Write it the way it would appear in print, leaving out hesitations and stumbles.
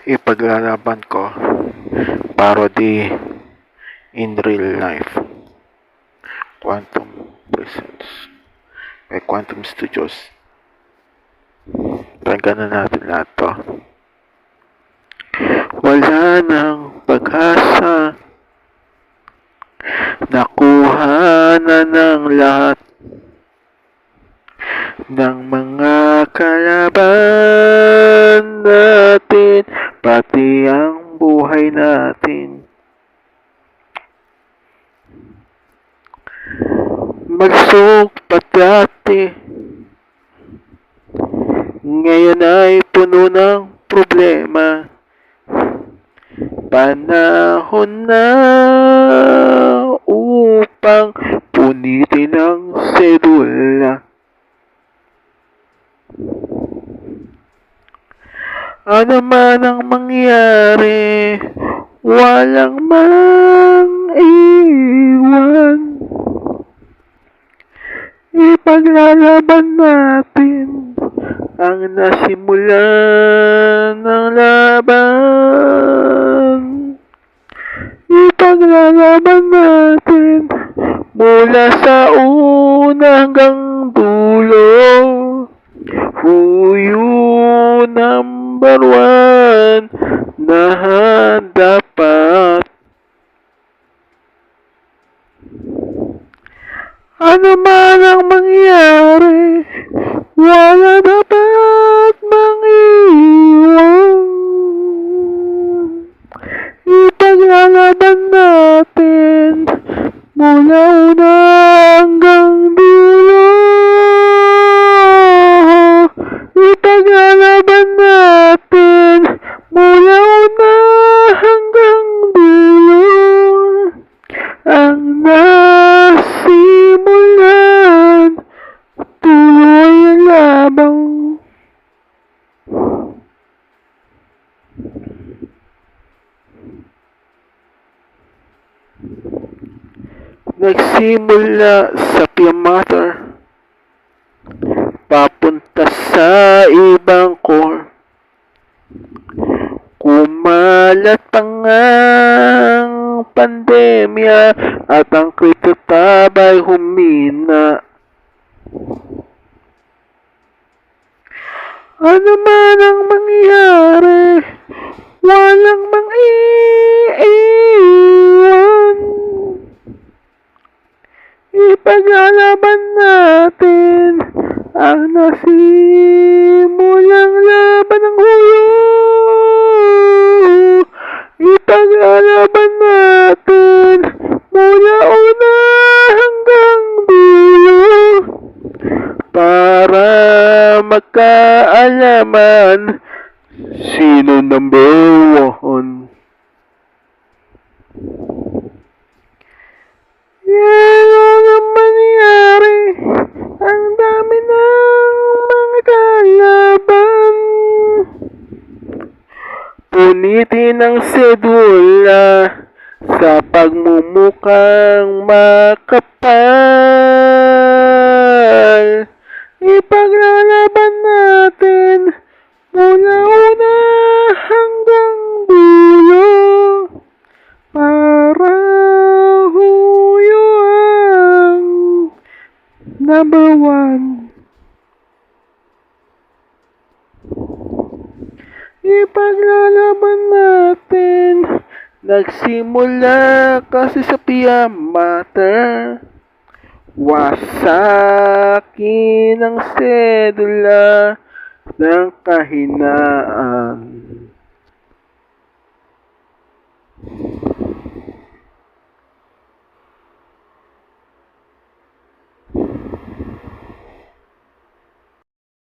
ipaglalaban ko parody in real life. Quantum Presence by Quantum Studios. Pakinggan na natin lahat to. Wala nang pag-asa, nakuha na ng lahat ng mga kalaban natin, pati ang buhay natin. Magsugpat dati, ngayon ay puno ng problema. Panahon na upang punitin ang sedula. Ano man ang mangyari, walang mang-iwan. Ipaglalaban natin ang nasimulan ng laban. Ipaglalaban natin mula sa una hanggang dulo. Who you number one na dapat. Ano man ang mangyari, wala dapat mang-iwan. Ipaglalaban natin mula una hanggang dulo. Ipaglalaban natin mula una hanggang dulo. Ang nasimulan, tuloy ang labang. Nagsimula sa Piamater, papunta sa ibang core. Kumalat ang pandemya at ang kriptotabay humina. Ano man ang mangyari, walang mang-iiwan. Ipaglalaban natin ang nasimulang laban ng hulo. Ipaglalaban natin mula una hanggang dulo para magkaalaman sino number one. Yan ang mangyari, ang dami ng mga kalaban. Punitin ang sedula sa pagmumukhang makapal. Ipaglalaban natin mula una hanggang dulo para huyo ang number one. Ipaglalaban natin, nagsimula kasi sa Piamater. Wasakin ang sedula ng kahinaan.